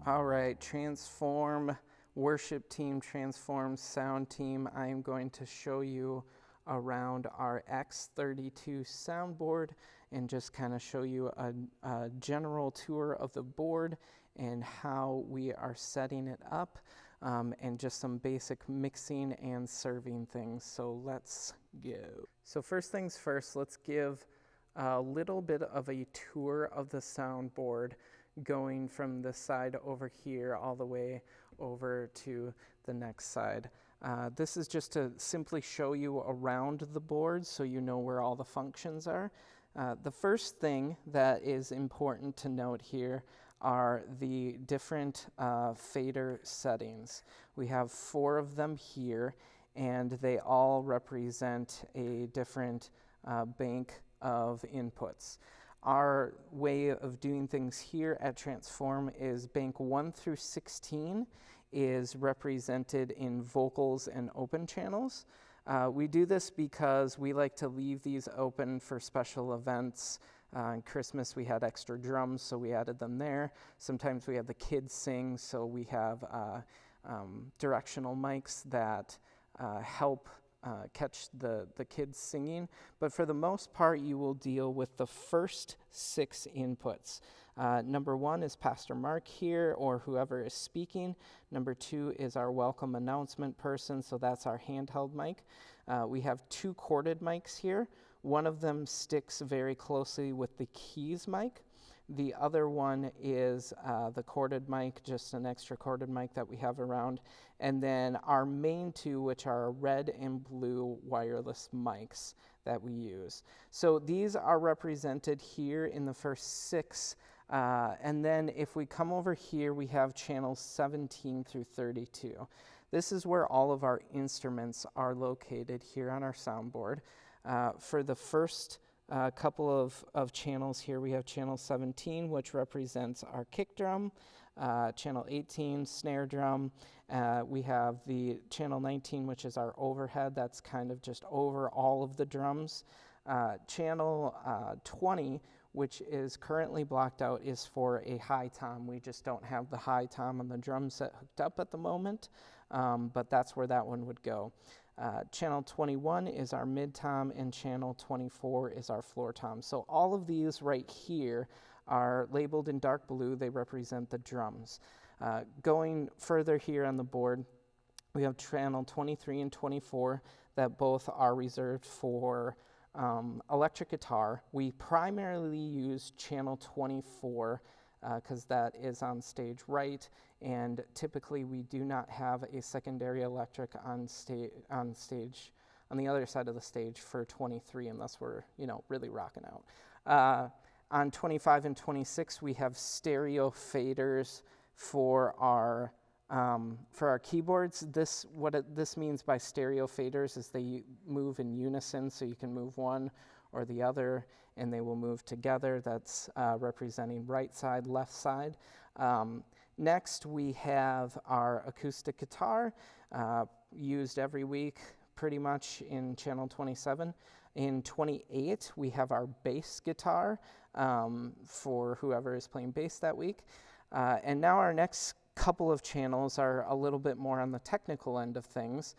All right, Transform worship team, Transform sound team. I am going to show you around our X32 soundboard and just kind of show you a general tour of the board and how we are setting it up, and just some basic mixing and serving things. So let's go. So first things first, let's give a little bit of a tour of the soundboard, going from this side over here all the way over to the next side. This is just to simply show you around the board so you know where all the functions are. The first thing that is important to note here are the different fader settings. We have 4 of them here, and they all represent a different bank of inputs. Our way of doing things here at Transform is bank 1 through 16 is represented in vocals and open channels. We do this because we like to leave these open for special events. On Christmas we had extra drums, so we added them there. Sometimes we have the kids sing, so we have directional mics that help catch the kids singing. But for the most part, you will deal with the first 6 inputs. Number 1 is Pastor Mark here, or whoever is speaking. Number 2 is our welcome announcement person, so that's our handheld mic. We have 2 corded mics here. One of them sticks very closely with the keys mic. The other one is the corded mic, just an extra corded mic that we have around. And then our main 2, which are red and blue wireless mics that we use. So these are represented here in the first 6. And then if we come over here, we have channels 17 through 32. This is where all of our instruments are located here on our soundboard. For the first couple of channels here, we have channel 17, which represents our kick drum, channel 18, snare drum. We have the channel 19, which is our overhead. That's kind of just over all of the drums. Channel 20, which is currently blocked out, is for a high tom. We just don't have the high tom on the drum set hooked up at the moment, but that's where that one would go. Channel 21 is our mid tom, and channel 24 is our floor tom. So all of these right here are labeled in dark blue. They represent the drums. Going further here on the board, we have channel 23 and 24 that both are reserved for electric guitar. We primarily use channel 24 because that is on stage right, and typically we do not have a secondary electric on stage on the other side of the stage for 23 unless we're really rocking out. On 25 and 26 we have stereo faders for our keyboards. What this means by stereo faders is they move in unison, so you can move one or the other and they will move together. That's representing right side, left side. Next we have our acoustic guitar, used every week pretty much in channel 27. In 28 we have our bass guitar for whoever is playing bass that week. And now our next couple of channels are a little bit more on the technical end of things.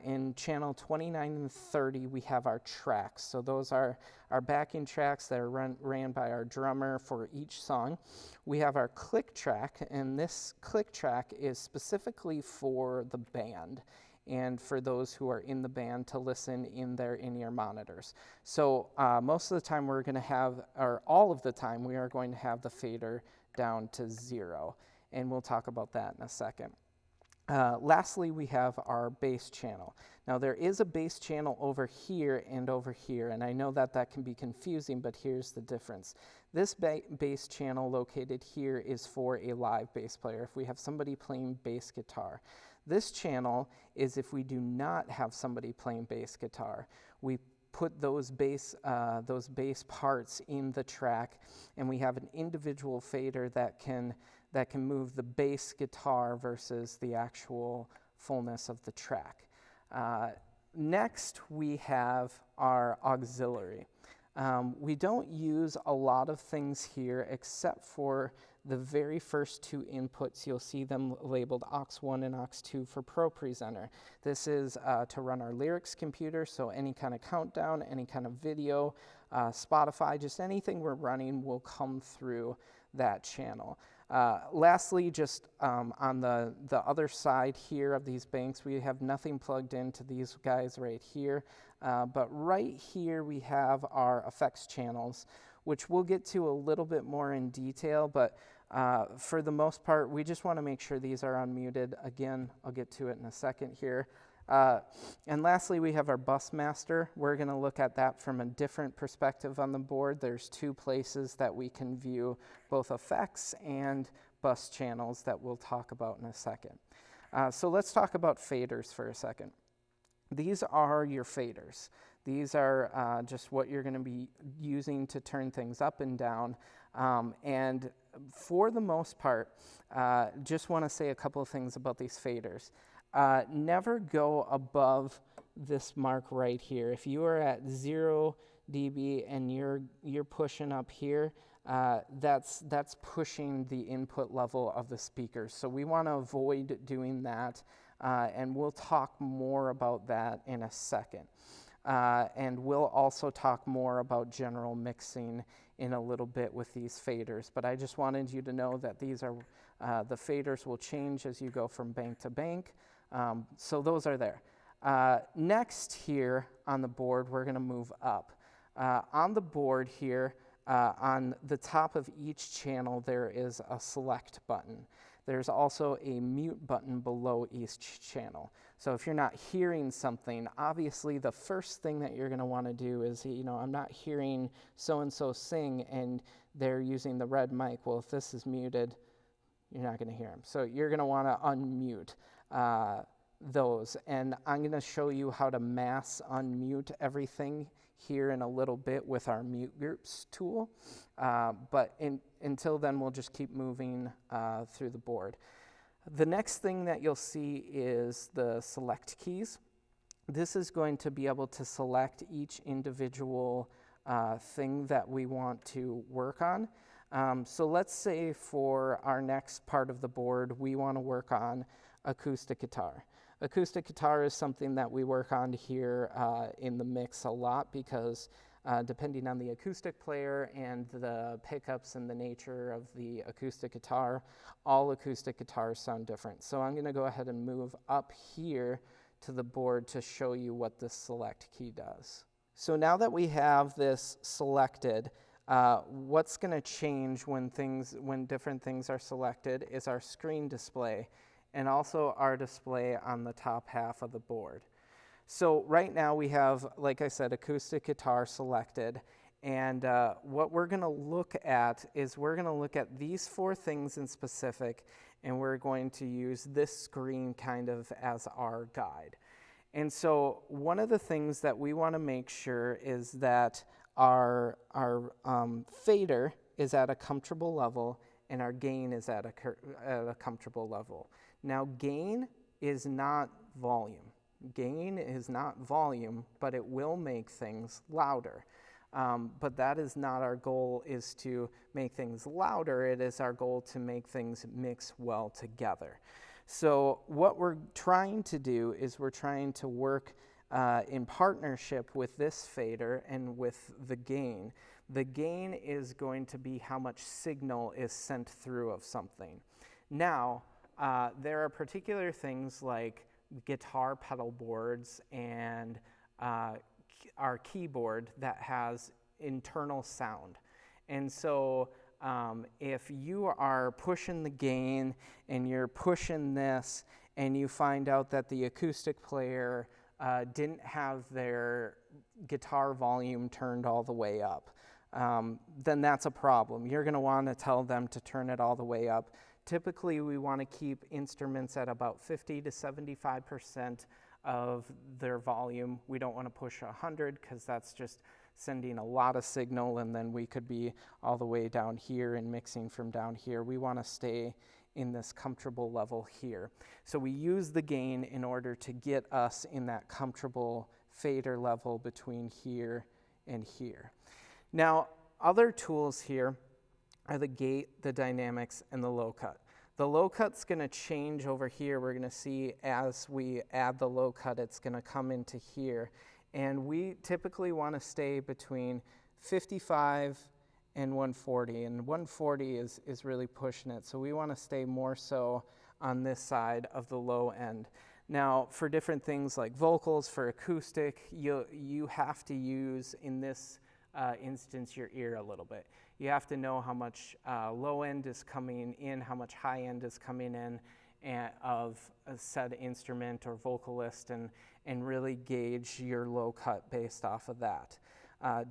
In channel 29 and 30 we have our tracks. So those are our backing tracks that are ran by our drummer for each song. We have our click track, and this click track is specifically for the band and for those who are in the band to listen in their in-ear monitors. So most of the time we're going to have, or all of the time, we are going to have the fader down to 0. And we'll talk about that in a second. Lastly, we have our bass channel. Now there is a bass channel over here, and I know that can be confusing, but here's the difference. This bass channel located here is for a live bass player, if we have somebody playing bass guitar. This channel is if we do not have somebody playing bass guitar. We put those bass parts in the track, and we have an individual fader that can move the bass guitar versus the actual fullness of the track. Next, we have our auxiliary. We don't use a lot of things here except for the very first two inputs, you'll see them labeled aux1 and aux2 for Pro Presenter. This is to run our lyrics computer, so any kind of countdown, any kind of video, Spotify, just anything we're running will come through that channel. Lastly, just on the other side here of these banks, we have nothing plugged into these guys right here, but right here we have our effects channels, which we'll get to a little bit more in detail, but for the most part, we just want to make sure these are unmuted. Again, I'll get to it in a second here. And lastly, we have our bus master. We're going to look at that from a different perspective on the board. There's two places that we can view both effects and bus channels that we'll talk about in a second. So let's talk about faders for a second. These are your faders. These are just what you're going to be using to turn things up and down. And for the most part, just want to say a couple of things about these faders. Never go above this mark right here. If you are at 0 dB and you're pushing up here, that's pushing the input level of the speakers. So we want to avoid doing that, and we'll talk more about that in a second. And we'll also talk more about general mixing in a little bit with these faders. But I just wanted you to know that these are the faders will change as you go from bank to bank. So those are there. Next here on the board, we're going to move up. On the board here, on the top of each channel, there is a select button. There's also a mute button below each channel. So if you're not hearing something, obviously the first thing that you're going to want to do is, I'm not hearing so-and-so sing and they're using the red mic. Well, if this is muted, you're not going to hear them. So you're going to want to unmute those. And I'm going to show you how to mass unmute everything here in a little bit with our mute groups tool. But until then, we'll just keep moving through the board. The next thing that you'll see is the select keys. This is going to be able to select each individual thing that we want to work on. So let's say for our next part of the board, we want to work on acoustic guitar. Acoustic guitar is something that we work on here in the mix a lot because depending on the acoustic player and the pickups and the nature of the acoustic guitar, all acoustic guitars sound different. So I'm going to go ahead and move up here to the board to show you what this select key does. So now that we have this selected, what's going to change when different things are selected is our screen display and also our display on the top half of the board. So right now we have, like I said, acoustic guitar selected, and what we're going to look at is we're going to look at these four things in specific, and we're going to use this screen kind of as our guide. And so one of the things that we want to make sure is that our fader is at a comfortable level and our gain is at a comfortable level. Now gain is not volume. Gain is not volume, but it will make things louder. But that is not our goal, is to make things louder. It is our goal to make things mix well together. So what we're trying to do is we're trying to work in partnership with this fader and with the gain. The gain is going to be how much signal is sent through of something. Now, there are particular things like guitar pedal boards and our keyboard that has internal sound. And so if you are pushing the gain and you're pushing this and you find out that the acoustic player didn't have their guitar volume turned all the way up, then that's a problem. You're going to want to tell them to turn it all the way up. Typically, we want to keep instruments at about 50 to 75% of their volume. We don't want to push 100 because that's just sending a lot of signal, and then we could be all the way down here and mixing from down here. We want to stay in this comfortable level here. So we use the gain in order to get us in that comfortable fader level between here and here. Now, other tools here are the gate, the dynamics, and the low cut. The low cut's going to change over here. We're going to see as we add the low cut, it's going to come into here. And we typically want to stay between 55 and 140. And 140 is really pushing it. So we want to stay more so on this side of the low end. Now, for different things like vocals, for acoustic, you have to use, in this instance, your ear a little bit. You have to know how much low end is coming in, how much high end is coming in of a said instrument or vocalist, and really gauge your low cut based off of that.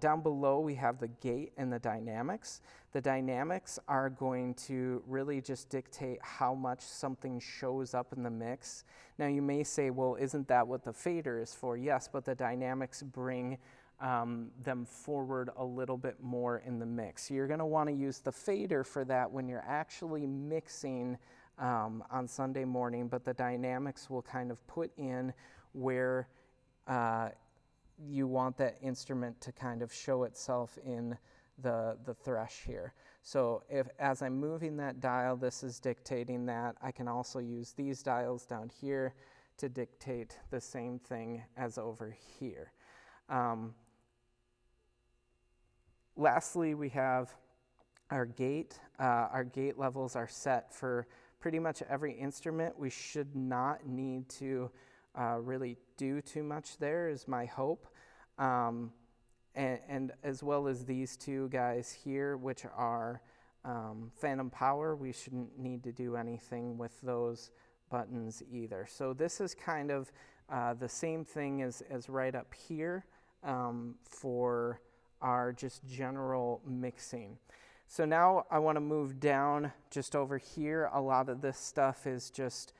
Down below, we have the gate and the dynamics. The dynamics are going to really just dictate how much something shows up in the mix. Now, you may say, well, isn't that what the fader is for? Yes, but the dynamics bring them forward a little bit more in the mix. You're going to want to use the fader for that when you're actually mixing on Sunday morning, but the dynamics will kind of put in where you want that instrument to kind of show itself in the thresh here. So as I'm moving that dial, this is dictating that. I can also use these dials down here to dictate the same thing as over here. Lastly, we have our gate. Our gate levels are set for pretty much every instrument. We should not need to really do too much there, is my hope. And as well as these two guys here, which are phantom power, we shouldn't need to do anything with those buttons either. So this is kind of the same thing as right up here for our just general mixing. So now I want to move down just over here. A lot of this stuff is just,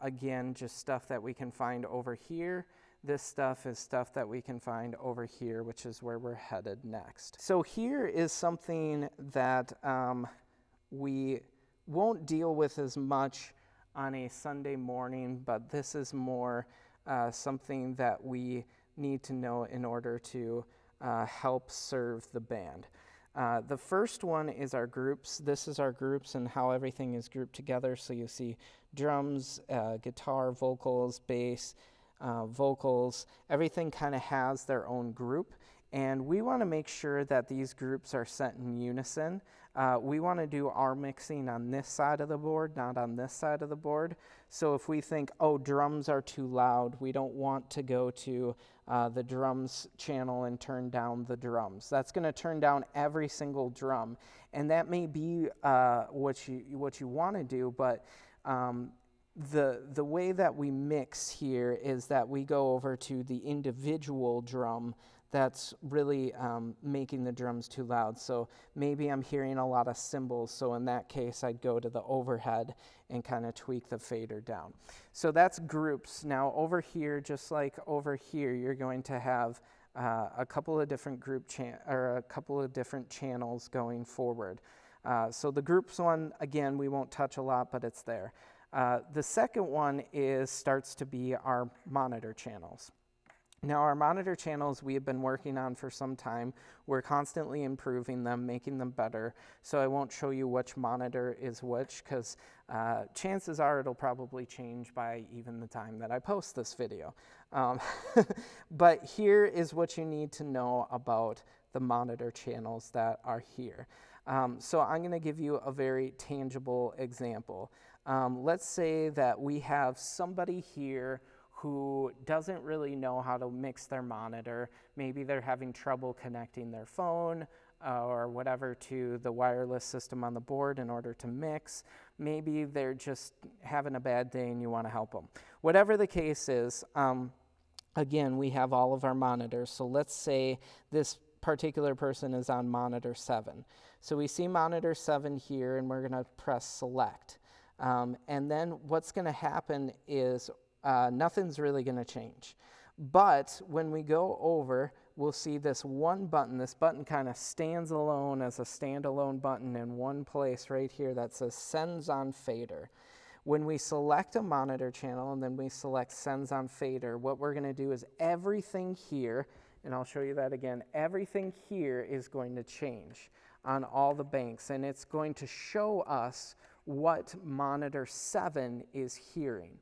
again, just stuff that we can find over here. This stuff is stuff that we can find over here, which is where we're headed next. So here is something that we won't deal with as much on a Sunday morning, but this is more something that we need to know in order to help serve the band. The first one is our groups. This is our groups and how everything is grouped together. So you see drums, guitar, vocals, bass, vocals. Everything kind of has their own group. And we want to make sure that these groups are set in unison. We want to do our mixing on this side of the board, not on this side of the board. So if we think, oh, drums are too loud, we don't want to go to the drums channel and turn down the drums. That's going to turn down every single drum. And that may be what you want to do, but the way that we mix here is that we go over to the individual drum that's really making the drums too loud. So maybe I'm hearing a lot of cymbals, so in that case I'd go to the overhead and kind of tweak the fader down. So that's groups. Now over here, just like over here, you're going to have a couple of different a couple of different channels going forward. So the groups one, again, we won't touch a lot, but it's there. The second one starts to be our monitor channels. Now, our monitor channels we have been working on for some time. We're constantly improving them, making them better. So I won't show you which monitor is which, because chances are it'll probably change by even the time that I post this video. But here is what you need to know about the monitor channels that are here. So I'm going to give you a very tangible example. Let's say that we have somebody here who doesn't really know how to mix their monitor. Maybe they're having trouble connecting their phone or whatever to the wireless system on the board in order to mix. Maybe they're just having a bad day and you want to help them. Whatever the case is, again, we have all of our monitors. So let's say this particular person is on monitor 7. So we see monitor 7 here, and we're going to press select. And then what's going to happen is nothing's really going to change. But when we go over, we'll see this one button. This button kind of stands alone as a standalone button in one place right here that says Sends on Fader. When we select a monitor channel and then we select Sends on Fader, what we're going to do is everything here, and I'll show you that again, everything here is going to change. on all the banks, and it's going to show us what monitor 7 is hearing.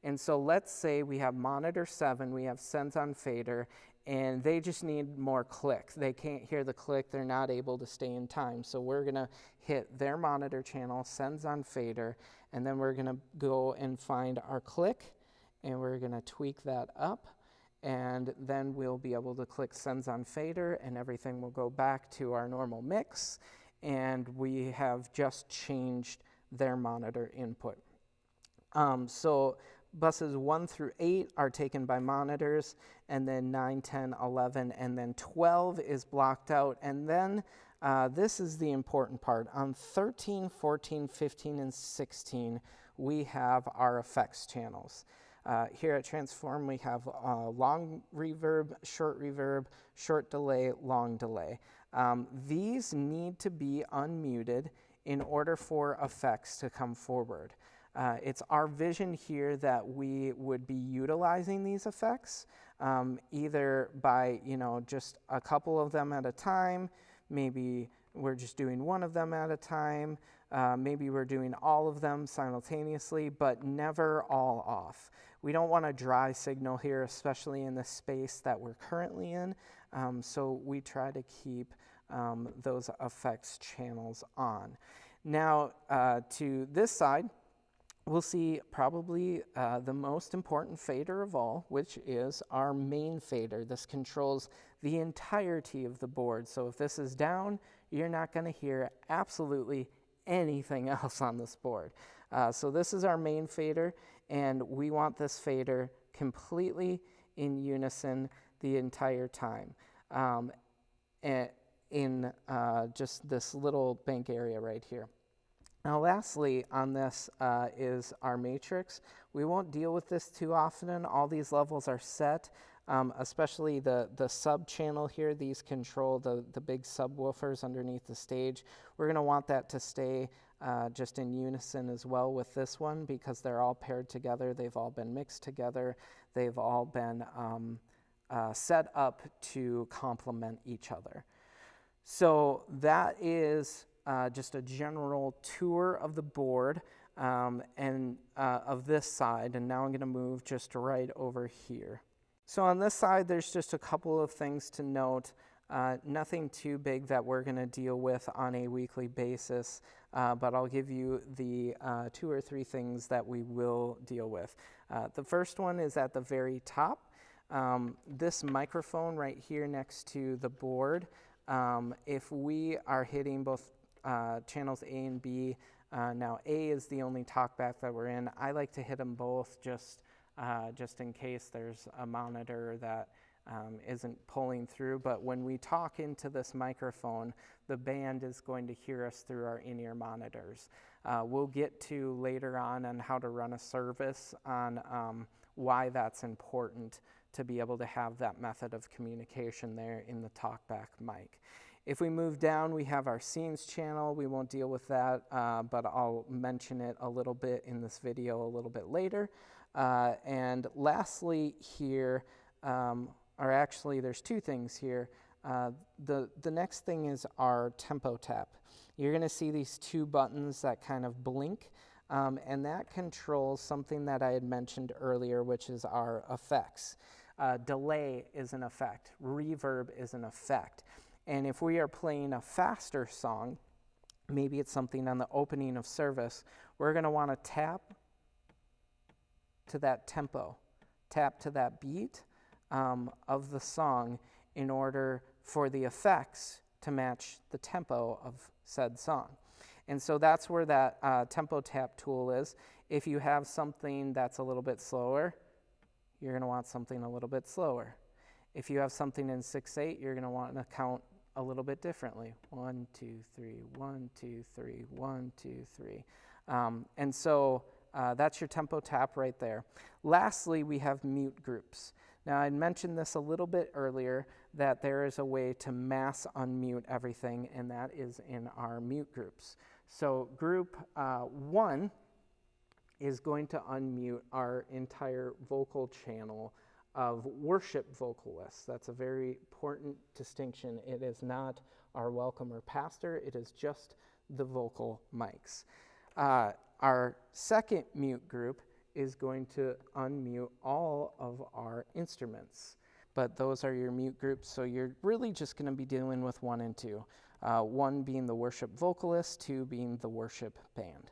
And so let's say we have monitor 7, we have sends on fader, and they just need more clicks. They can't hear the click, they're not able to stay in time. So we're gonna hit their monitor channel, sends on fader, and then we're gonna go and find our click, and we're gonna tweak that up, and then we'll be able to click sends on fader, and everything will go back to our normal mix, and we have just changed their monitor input. So buses 1 through 8 are taken by monitors, and then 9, 10, 11, and then 12 is blocked out. And then this is the important part. On 13, 14, 15, and 16, we have our effects channels. Here at Transform, we have long reverb, short delay, long delay. These need to be unmuted in order for effects to come forward. It's our vision here that we would be utilizing these effects, either by, just a couple of them at a time. Maybe we're just doing one of them at a time. Maybe we're doing all of them simultaneously, but never all off. We don't want a dry signal here, especially in the space that we're currently in. So we try to keep those effects channels on. Now, to this side, we'll see probably the most important fader of all, which is our main fader. This controls the entirety of the board. So if this is down, you're not going to hear absolutely anything else on this board. So this is our main fader, and we want this fader completely in unison the entire time. In just this little bank area right here. Now lastly on this is our matrix. We won't deal with this too often. All these levels are set, especially the sub channel here. These control the big subwoofers underneath the stage. We're going to want that to stay just in unison as well with this one, because they're all paired together. They've all been mixed together. They've all been set up to complement each other. So that is just a general tour of the board and of this side, and now I'm going to move just right over here. So on this side, there's just a couple of things to note. Nothing too big that we're going to deal with on a weekly basis, but I'll give you the 2 or 3 things that we will deal with. The first one is at the very top. This microphone right here next to the board, if we are hitting both channels A and B, now A is the only talkback that we're in. I like to hit them both just in case there's a monitor that isn't pulling through. But when we talk into this microphone, the band is going to hear us through our in-ear monitors. We'll get to later on how to run a service on why that's important to be able to have that method of communication there in the talkback mic. If we move down, we have our scenes channel. We won't deal with that, but I'll mention it a little bit in this video a little bit later. And lastly here, or actually there's 2 things here. The next thing is our tempo tap. You're going to see these 2 buttons that kind of blink, and that controls something that I had mentioned earlier, which is our effects. Delay is an effect. Reverb is an effect. And if we are playing a faster song, maybe it's something on the opening of service, we're going to want to tap to that tempo, tap to that beat of the song in order for the effects to match the tempo of said song. And so that's where that tempo tap tool is. If you have something that's a little bit slower, you're going to want something a little bit slower. If you have something in 6/8, you're going to want to count a little bit differently. 1, 2, 3, 1, 2, 3, 1, 2, 3. And so that's your tempo tap right there. Lastly, we have mute groups. Now, I mentioned this a little bit earlier, that there is a way to mass unmute everything, and that is in our mute groups. So group 1 is going to unmute our entire vocal channel of worship vocalists. That's a very important distinction. It is not our welcome or pastor, it is just the vocal mics. Our second mute group is going to unmute all of our instruments. But those are your mute groups, so you're really just going to be dealing with 1 and 2. 1 being the worship vocalist, 2 being the worship band.